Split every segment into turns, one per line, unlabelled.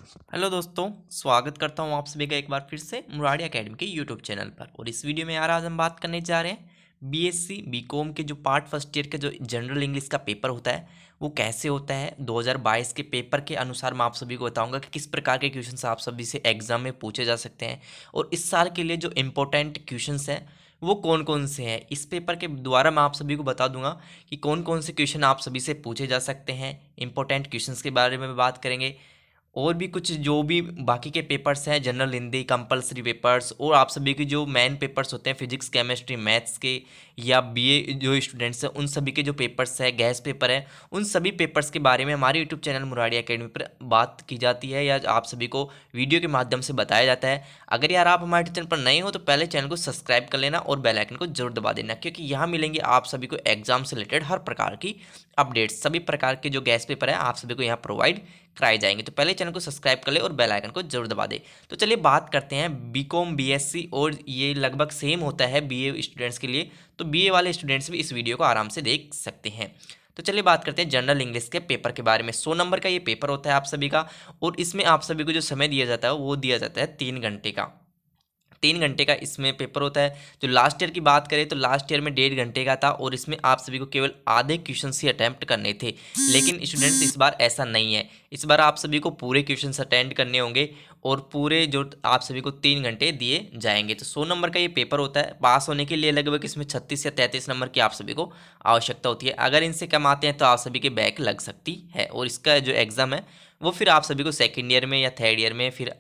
Hello दोस्तों, स्वागत करता हूं आप सभी का एक बार फिर से मुरारी एकेडमी के यूट्यूब चैनल पर। और इस वीडियो में यार आज हम बात करने जा रहे हैं बीएससी बीकॉम के जो पार्ट फर्स्ट ईयर के जो जनरल इंग्लिश का पेपर होता है वो कैसे होता है। 2022 के पेपर के अनुसार मैं आप सभी को बताऊंगा कि किस प्रकार के क्वेश्चंस आप सभी से एग्जाम में पूछे जा सकते हैं और इस साल के लिए जो इम्पोर्टेंट क्वेश्चंस हैं वो कौन कौन से हैं। इस पेपर के द्वारा मैं आप सभी को बता दूंगा कि कौन कौन से क्वेश्चन आप सभी से पूछे जा सकते हैं। इंपॉर्टेंट क्वेश्चंस के बारे में बात करेंगे और भी कुछ जो भी बाकी के पेपर्स हैं, जनरल हिंदी कंपलसरी पेपर्स और आप सभी के जो मेन पेपर्स होते हैं फिजिक्स केमिस्ट्री मैथ्स के या बीए जो स्टूडेंट्स हैं उन सभी के जो पेपर्स हैं, गैस पेपर हैं, उन सभी पेपर्स के बारे में हमारे यूट्यूब चैनल मुरारी एकेडमी पर बात की जाती है या आप सभी को वीडियो के माध्यम से बताया जाता है। अगर यार आप हमारे चैनल पर नए हो तो पहले चैनल को सब्सक्राइब कर लेना और बेल आइकन को जरूर दबा देना, क्योंकि यहाँ मिलेंगे आप सभी को एग्जाम से रिलेटेड हर प्रकार की अपडेट्स। सभी प्रकार के जो गैस पेपर है आप सभी को यहाँ प्रोवाइड कराए जाएंगे। तो पहले चैनल को सब्सक्राइब कर ले और बेल आइकन को जरूर दबा दे। तो चलिए बात करते हैं बीकॉम बीएससी, और ये लगभग सेम होता है बीए स्टूडेंट्स के लिए, तो बीए वाले स्टूडेंट्स भी इस वीडियो को आराम से देख सकते हैं। तो चलिए बात करते हैं जनरल इंग्लिश के पेपर के बारे में। 100 नंबर का ये पेपर होता है आप सभी का, और इसमें आप सभी को जो समय दिया जाता है वो दिया जाता है 3 घंटे का। 3 घंटे का इसमें पेपर होता है। जो लास्ट ईयर की बात करें तो लास्ट ईयर में 1.5 घंटे का था और इसमें आप सभी को केवल आधे क्वेश्चन ही अटैम्प्ट करने थे। लेकिन स्टूडेंट्स इस बार ऐसा नहीं है, इस बार आप सभी को पूरे क्वेश्चन अटेंड करने होंगे और पूरे जो आप सभी को 3 घंटे दिए जाएंगे। तो 100 नंबर का ये पेपर होता है। पास होने के लिए लगभग इसमें 36 या 33 नंबर की आप सभी को आवश्यकता होती है। अगर इनसे कम आते हैं तो आप सभी के बैक लग सकती है, और इसका जो एग्ज़ाम है वो फिर आप सभी को सेकेंड ईयर में या थर्ड ईयर में फिर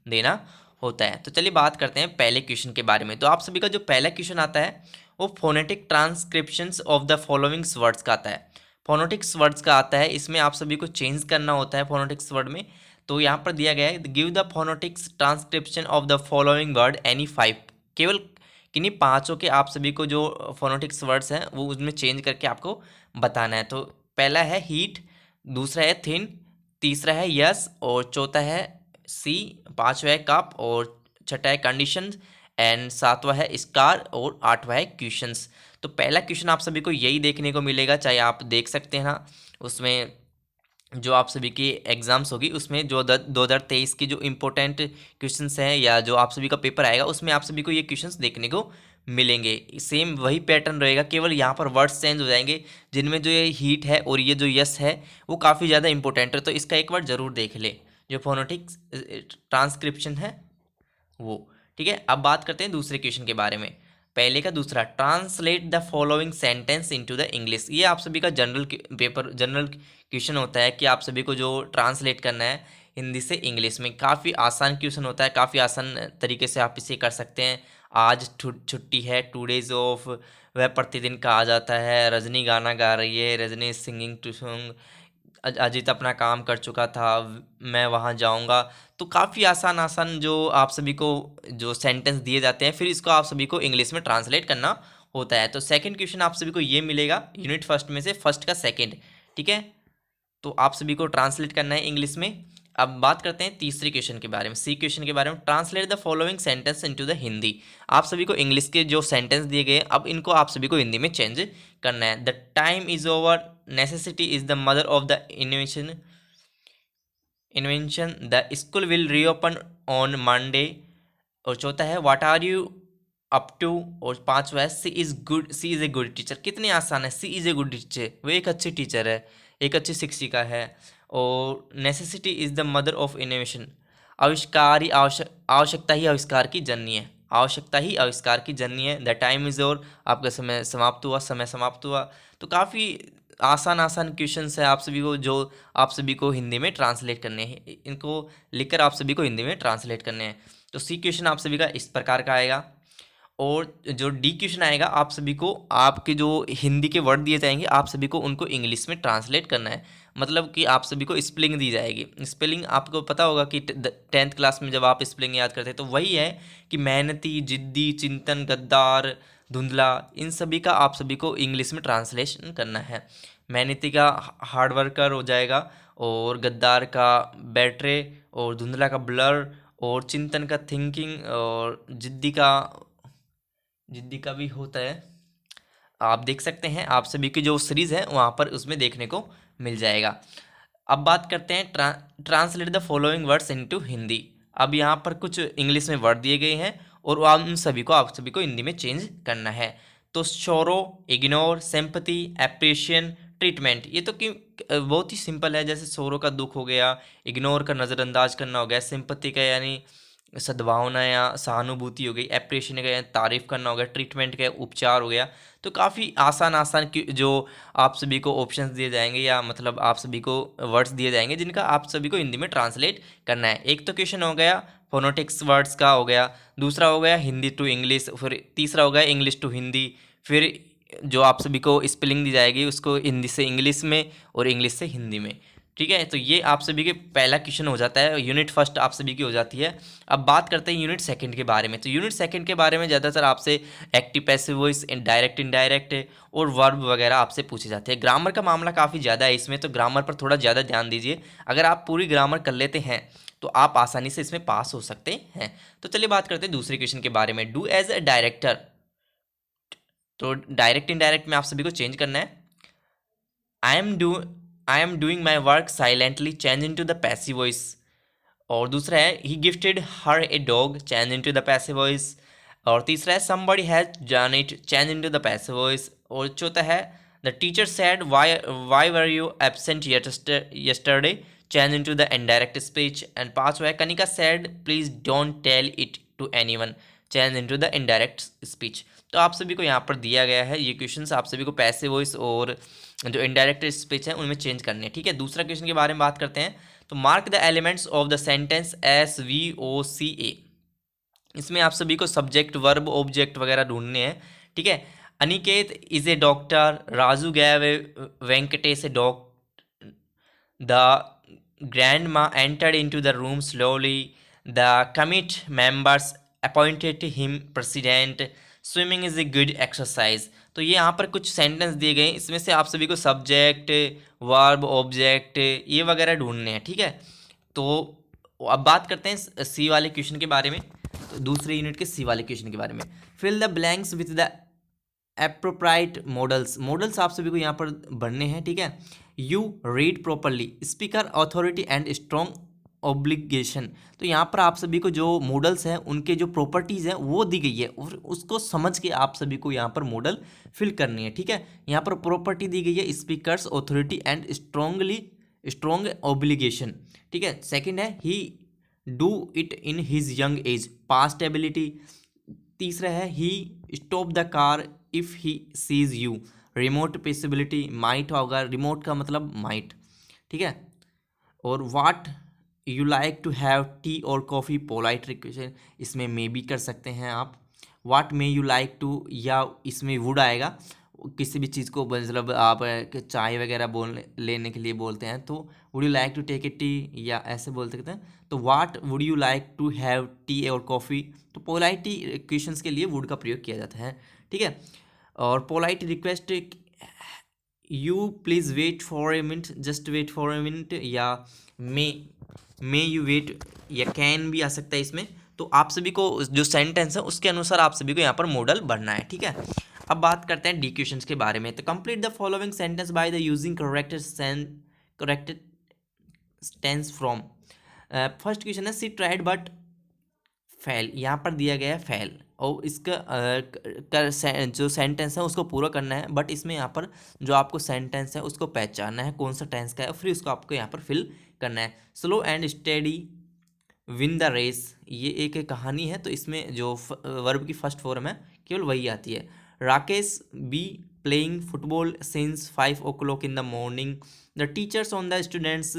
देना होता है। तो चलिए बात करते हैं पहले क्वेश्चन के बारे में। तो आप सभी का जो पहला क्वेश्चन आता है वो phonetic transcriptions of the followings words का आता है। फोनेटिक्स वर्ड्स का आता है, इसमें आप सभी को चेंज करना होता है फोनेटिक्स वर्ड में। तो यहाँ पर दिया गया है give the phonetics transcription of the following word any 5। केवल किन्हीं पांचों के आप सभी को जो फोनेटिक्स वर्ड्स हैं वो उसमें चेंज करके आपको बताना है। तो पहला है हीट, दूसरा है थिन, तीसरा है यस, और चौथा है सी, पांचवा है कप, और छठा है कंडीशन, एंड सातवां है स्कार, और आठवां है क्वेश्चंस। तो पहला क्वेश्चन आप सभी को यही देखने को मिलेगा, चाहे आप देख सकते हैं ना उसमें जो आप सभी की एग्जाम्स होगी उसमें जो 2023 की जो इम्पोर्टेंट क्वेश्चंस हैं या जो आप सभी का पेपर आएगा उसमें आप सभी को ये क्वेश्चंस देखने को मिलेंगे। सेम वही पैटर्न रहेगा, केवल यहाँ पर वर्ड्स चेंज हो जाएंगे, जिनमें जो ये हीट है और ये जो यस है वो काफ़ी ज़्यादा इंपॉर्टेंट है। तो इसका एक बार जरूर देख ले जो फोनेटिक ट्रांसक्रिप्शन है वो। ठीक है, अब बात करते हैं दूसरे क्वेश्चन के बारे में। पहले का दूसरा, translate the following sentence into the English. ये आप सभी का जनरल क्वेश्चन होता है कि आप सभी को जो ट्रांसलेट करना है हिंदी से इंग्लिश में। काफ़ी आसान क्वेश्चन होता है, काफ़ी आसान तरीके से आप इसे कर सकते हैं। आज छुट्टी है, 2 days ऑफ, वह प्रतिदिन कहा जाता है, रजनी गाना गा रही है, Rajni singing to song, Ajit अपना काम कर चुका था, मैं वहाँ जाऊँगा। तो काफ़ी आसान आसान जो आप सभी को जो सेंटेंस दिए जाते हैं फिर इसको आप सभी को इंग्लिश में ट्रांसलेट करना होता है। तो सेकंड क्वेश्चन आप सभी को ये मिलेगा यूनिट फर्स्ट में से, फर्स्ट का सेकंड। ठीक है, तो आप सभी को ट्रांसलेट करना है इंग्लिश में। अब बात करते हैं तीसरे क्वेश्चन के बारे में, सी क्वेश्चन के बारे में। Translate the following sentence into the Hindi. आप सभी को इंग्लिश के जो सेंटेंस दिए गए अब इनको आप सभी को हिंदी में चेंज करना है। The time is over, necessity is the mother of the invention, the school will reopen on Monday, और चौथा है what are you up to, और पांचवा है she is a good teacher. कितनी आसान है, she is a good teacher, वो एक अच्छी टीचर है, एक अच्छी शिक्षिका है। और necessity is the mother of innovation, आविष्कार ही आवश्यकता ही आविष्कार की जननी है, आवश्यकता ही आविष्कार की जननी है। द टाइम इज ओवर, आपका समय समाप्त हुआ, समय समाप्त हुआ। तो काफ़ी आसान आसान क्वेश्चंस है आप सभी को जो आप सभी को हिंदी में ट्रांसलेट करने हैं, इनको लिखकर आप सभी को हिंदी में ट्रांसलेट करने हैं। तो सी क्वेश्चन आप सभी का इस प्रकार का आएगा, और जो डी क्वेश्चन आएगा आप सभी को आपके जो हिंदी के वर्ड दिए जाएंगे आप सभी को उनको इंग्लिश में ट्रांसलेट करना है। मतलब कि आप सभी को स्पेलिंग दी जाएगी। स्पेलिंग आपको पता होगा कि 10th क्लास में जब आप स्पेलिंग याद करते हैं तो वही है कि मेहनती, जिद्दी, चिंतन, गद्दार, धुंधला, इन सभी का आप सभी को इंग्लिश में ट्रांसलेशन करना है। मेहनती का हार्ड वर्कर हो जाएगा, और गद्दार का बैटरे, और धुंधला का ब्लर, और चिंतन का थिंकिंग, और जिद्दी का भी होता है। आप देख सकते हैं, आप सभी की जो सीरीज़ है वहाँ पर उसमें देखने को मिल जाएगा। अब बात करते हैं translate the following words into Hindi. अब यहाँ पर कुछ इंग्लिश में वर्ड दिए गए हैं और आप सभी को हिंदी में चेंज करना है। तो sorrow, ignore, sympathy, appreciation, treatment, ये तो कि बहुत ही सिंपल है। जैसे शोरो का दुख हो गया, इग्नोर का नज़रअंदाज करना हो गया, सिंपैथी का यानी सद्भावना या सहानुभूति हो गई, एप्रिशिएशन का यानी तारीफ करना हो गया, ट्रीटमेंट का उपचार हो गया। तो काफ़ी आसान आसान की जो आप सभी को ऑप्शंस दिए जाएंगे या मतलब आप सभी को वर्ड्स दिए जाएंगे जिनका आप सभी को हिंदी में ट्रांसलेट करना है। एक तो क्वेश्चन हो गया फोनोटिक्स वर्ड्स का हो गया, दूसरा हो गया हिंदी टू इंग्लिश, फिर तीसरा हो गया इंग्लिश टू हिंदी, फिर जो आप सभी को स्पेलिंग दी जाएगी उसको हिंदी से इंग्लिश में और इंग्लिश से हिंदी में। ठीक है, तो ये आप सभी के पहला क्वेश्चन हो जाता है, यूनिट फर्स्ट आप सभी की हो जाती है। अब बात करते हैं यूनिट सेकंड के बारे में। तो यूनिट सेकंड के बारे में ज़्यादातर आपसे active passive voice, direct indirect और वर्ब वगैरह आपसे पूछे जाते हैं। ग्रामर का मामला काफ़ी ज़्यादा है इसमें, तो ग्रामर पर थोड़ा ज़्यादा ध्यान दीजिए। अगर आप पूरी ग्रामर कर लेते हैं तो आप आसानी से इसमें पास हो सकते हैं। तो चलिए बात करते हैं दूसरे क्वेश्चन के बारे में। डू एज अ डायरेक्टर, तो डायरेक्ट इनडायरेक्ट में आप सभी को चेंज करना है। I am do I am doing my work silently, change into the passive voice. और दूसरा है he gifted her a dog, change into the passive voice. और तीसरा है somebody has done it, change into the passive voice. और चौथा है the teacher said why were you absent yesterday, change into the indirect speech. And पांचवा है Kanika said please don't tell it to anyone, change into the indirect speech. तो आप सभी को यहाँ पर दिया गया है ये क्वेश्चंस, आप सभी को पैसिव वॉइस और जो इनडायरेक्ट स्पीच है उनमें चेंज करने हैं। ठीक है, दूसरा क्वेश्चन के बारे में बात करते हैं। तो mark the elements of the sentence SVOCA। इसमें आप सभी को सब्जेक्ट, वर्ब, ऑब्जेक्ट वगैरह ढूंढने हैं। ठीक है, Aniket is a doctor, Raju gave Venkatesh a dog, the grandma entered into the room slowly. The committee members appointed him president. Swimming is a good exercise. तो ये यहाँ पर कुछ सेंटेंस दिए गए हैं, इसमें से आप सभी को सब्जेक्ट, वर्ब, ऑब्जेक्ट ये वगैरह ढूंढने हैं। ठीक है, तो अब बात करते हैं सी वाले क्वेश्चन के बारे में। तो दूसरे यूनिट के सी वाले क्वेश्चन के बारे में, fill the blanks with the appropriate modals. Modals आप सभी को यहाँ पर भरने हैं। ठीक है, you read properly, speaker authority and strong obligation. तो यहाँ पर आप सभी को जो मॉडल्स हैं उनके जो प्रॉपर्टीज़ हैं वो दी गई है और उसको समझ के आप सभी को यहाँ पर मॉडल फिल करनी है। ठीक है, यहाँ पर प्रॉपर्टी दी गई है speakers authority and strong obligation. ठीक है, सेकंड है he do it in his young age, past ability. तीसरा है he stop the car if he sees you, remote possibility. Might होगा, रिमोट का मतलब माइट। ठीक है, और what you like to have tea और कॉफ़ी, पोलाइट रिक्वेस्ट, इसमें मे भी कर सकते हैं आप। What may you like to, या इसमें वुड आएगा, किसी भी चीज़ को मतलब आप चाय वगैरह लेने के लिए बोलते हैं तो would you like to take a tea, या ऐसे बोल सकते हैं। तो what would you like to have tea और कॉफ़ी, तो पोलाइटी क्वेश्चंस के लिए वुड का प्रयोग किया जाता है। ठीक है, और polite request you please wait for a minute, just wait for a minute, या मे यू वेट, या कैन भी आ सकता है इसमें। तो आप सभी को जो सेंटेंस है उसके अनुसार आप सभी को यहाँ पर मॉडल भरना है। ठीक है, अब बात करते हैं डी क्वेश्चंस के बारे में। तो complete the following sentence by the using correct tense from. First question है सी ट्राइड बट फेल, यहाँ पर दिया गया है फेल और इसका जो सेंटेंस है उसको पूरा करना है, बट इसमें यहाँ पर जो आपको सेंटेंस है उसको पहचानना है कौन सा टेंस का है, फिर उसको आपको यहाँ पर फिल करना है। Slow and steady win the race, ये एक कहानी है तो इसमें जो वर्ब की फर्स्ट फॉर्म है केवल वही आती है। Rakesh be playing football since 5 o'clock in the morning, the teachers on the students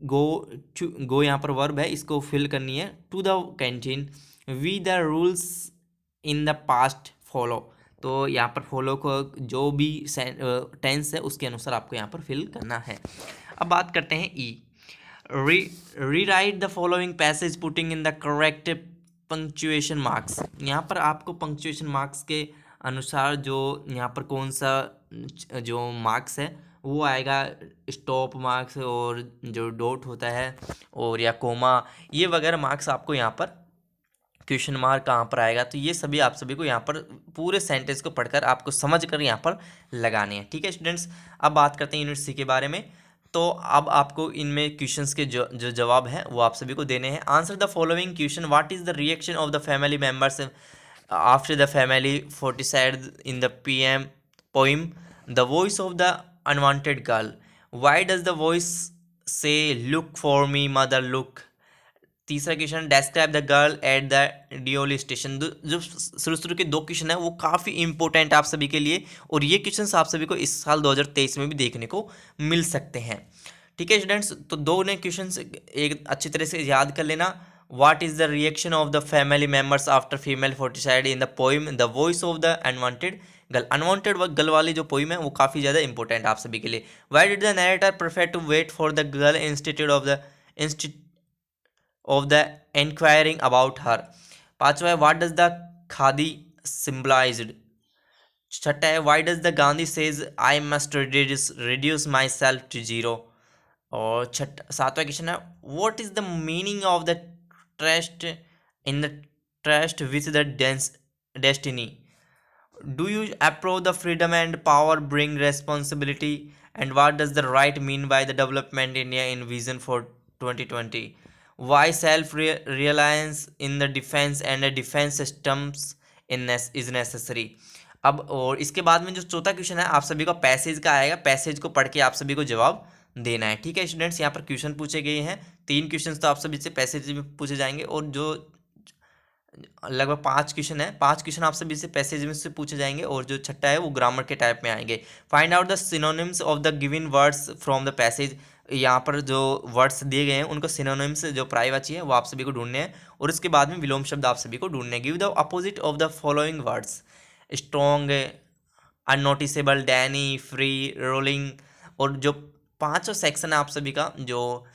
go यहाँ पर वर्ब है, इसको फिल करनी है। To the canteen, we the rules in the past follow, तो यहाँ पर फॉलो को जो भी टेंस है उसके अनुसार आपको यहाँ पर फिल करना है। अब बात करते हैं E, rewrite the following passage putting in the correct punctuation marks. यहाँ पर आपको पंक्चुएशन मार्क्स के अनुसार जो यहाँ पर कौन सा जो मार्क्स है वो आएगा, स्टॉप मार्क्स और जो डॉट होता है और या कोमा, ये वगैरह मार्क्स आपको यहाँ पर क्वेश्चन मार्क कहाँ पर आएगा, तो ये सभी आप सभी को यहाँ पर पूरे सेंटेंस को पढ़कर आपको समझ कर यहाँ पर लगाने हैं। ठीक है स्टूडेंट्स, अब बात करते हैं यूनिट सी के बारे में। तो अब आपको इनमें क्वेश्चंस के जो जो जवाब हैं वो आप सभी को देने हैं। Answer the following question, what is the reaction of the family members after the family foeticide in the PM poem the voice of the unwanted girl, why does the voice say look for me mother look. तीसरा question, describe the girl at the Deoli station. जो शुरू शुरू के दो question है वो काफ़ी important है आप सभी के लिए, और ये क्वेश्चन आप सभी को इस साल 2023 में भी देखने को मिल सकते हैं। ठीक है स्टूडेंट्स, तो दो ने क्वेश्चन एक अच्छी तरह से याद कर लेना। What is the reaction of the family members after female foeticide in the poem the voice of the unwanted girl. Unwanted girl वाली जो पोइम है वो काफ़ी ज़्यादा इंपॉर्टेंट है आप सभी के लिए। Why did the narrator prefer to wait for the girl institute of the inquiring about her. पांचवा है, what does the khadi symbolised. छठा है, why does the Gandhi says I must reduce myself to zero. और सातवां question है, what is the meaning of the trust in the trust with the destiny. Do you approve the freedom and power bring responsibility? And what does the right mean by the development India in Vision for 2020? Why self-reliance in the defense and the defense systems is necessary? अब और इसके बाद में जो चौथा question है आप सभी को पैसेज का आएगा, पैसेज को पढ़ के आप सभी को जवाब देना है। ठीक है स्टूडेंट्स, यहाँ पर क्वेश्चन पूछे गए हैं, 3 क्वेश्चन तो आप सभी से पैसेज में पूछे जाएंगे, और जो लगभग 5 क्वेश्चन है, 5 क्वेश्चन आप सभी से पैसेज में से पूछे जाएंगे, और जो छठा है वो ग्रामर के टाइप में आएंगे। Find out the synonyms of the given words from the passage. यहाँ पर जो वर्ड्स दिए गए हैं उनको सिनोनिम्स जो पर्यायवाची है वो आप सभी को ढूंढने हैं, और उसके बाद में विलोम शब्द आप सभी को ढूंढने हैं। Give the opposite of the following words, strong, unnoticeable, dainty, free, rolling. और जो पांचों सेक्शन है आप सभी का, जो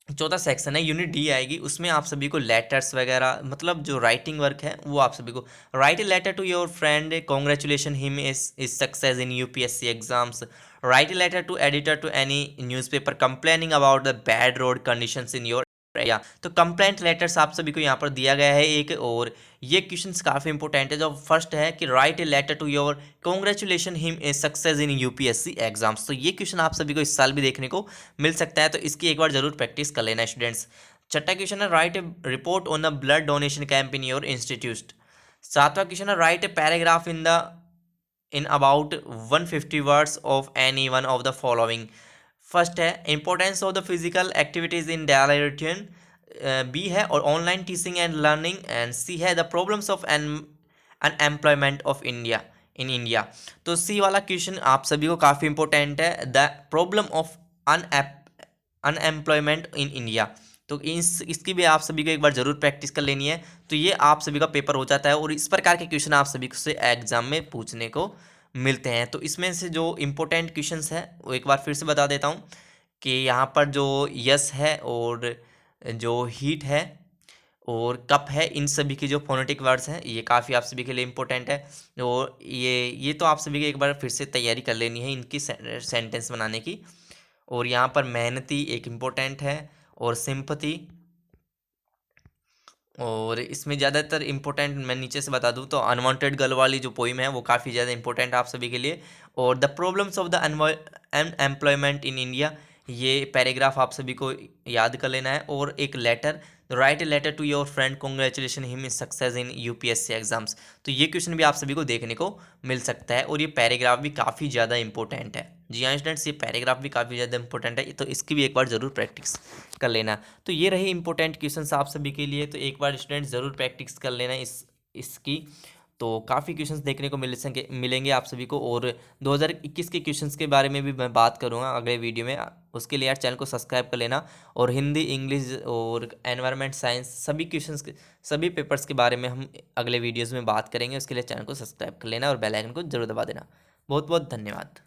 चौथा सेक्शन है यूनिट डी आएगी, उसमें आप सभी को लेटर्स वगैरह मतलब जो राइटिंग वर्क है वो आप सभी को, write a letter to your friend congratulation him is success in UPSC exams, write a letter to editor to any newspaper complaining about the bad road conditions in your या। तो complaint letters आप सभी को यहाँ पर दिया गया है एक, और ये क्वेश्चंस काफ़ी इंपॉर्टेंट है। जो फर्स्ट है कि write a letter to your congratulation him is success in UPSC exams. तो ये क्वेश्चन आप सभी को इस साल भी देखने को मिल सकता है, तो इसकी एक बार जरूर प्रैक्टिस कर लेना स्टूडेंट्स। छठा क्वेश्चन है, write a report on the blood donation camp in your institute. सातवां क्वेश्चन है, write a paragraph in about 150 words of any one of the following. First है importance of the physical activities in daily routine, B है और online teaching and learning, and C है the problems of unemployment of India in India. तो C वाला question आप सभी को काफ़ी इंपॉर्टेंट है, the problem of unemployment in India. तो इसकी भी आप सभी को एक बार जरूर प्रैक्टिस कर लेनी है, तो ये आप सभी का पेपर हो जाता है, और इस प्रकार के क्वेश्चन आप सभी से एग्जाम में पूछने को मिलते हैं। तो इसमें से जो इम्पोर्टेंट क्वेश्चंस है वो एक बार फिर से बता देता हूँ कि यहाँ पर जो यस है और जो हीट है और कप है, इन सभी की जो फोनेटिक वर्ड्स हैं ये काफ़ी आप सभी के लिए इम्पोर्टेंट है, और ये तो आप सभी को एक बार फिर से तैयारी कर लेनी है इनकी सेंटेंस बनाने की। और यहाँ पर मेहनती एक इम्पोर्टेंट है, और सिंपथी, और इसमें ज़्यादातर इंपॉर्टेंट मैं नीचे से बता दूं तो अनवांटेड गर्ल वाली जो पोइम है वो काफ़ी ज़्यादा इंपॉर्टेंट है आप सभी के लिए, और the problems of the unemployment in India, ये पैराग्राफ आप सभी को याद कर लेना है। और एक letter, write a letter to your friend congratulation him is success in UPSC exams. तो ये क्वेश्चन भी आप सभी को देखने को मिल सकता है, और ये पैराग्राफ भी काफ़ी ज़्यादा इंपॉर्टेंट है। जी हाँ स्टूडेंट्स, ये पैराग्राफ भी काफ़ी ज़्यादा इंपॉर्टेंट है, तो इसकी भी एक बार ज़रूर प्रैक्टिस कर लेना। तो ये रहे इंपॉर्टेंट क्वेश्चंस आप सभी के लिए, तो एक बार स्टूडेंट्स ज़रूर प्रैक्टिस कर लेना इसकी। तो काफ़ी क्वेश्चंस देखने को मिलेंगे आप सभी को, और 2021 के क्वेश्चंस के बारे में भी मैं बात करूंगा अगले वीडियो में। उसके लिए यार चैनल को सब्सक्राइब कर लेना, और हिंदी, इंग्लिश और एनवायरनमेंट साइंस सभी क्वेश्चंस के सभी पेपर्स के बारे में हम अगले वीडियोज़ में बात करेंगे। उसके लिए चैनल को सब्सक्राइब कर लेना और बेल आइकन को जरूर दबा देना। बहुत बहुत धन्यवाद।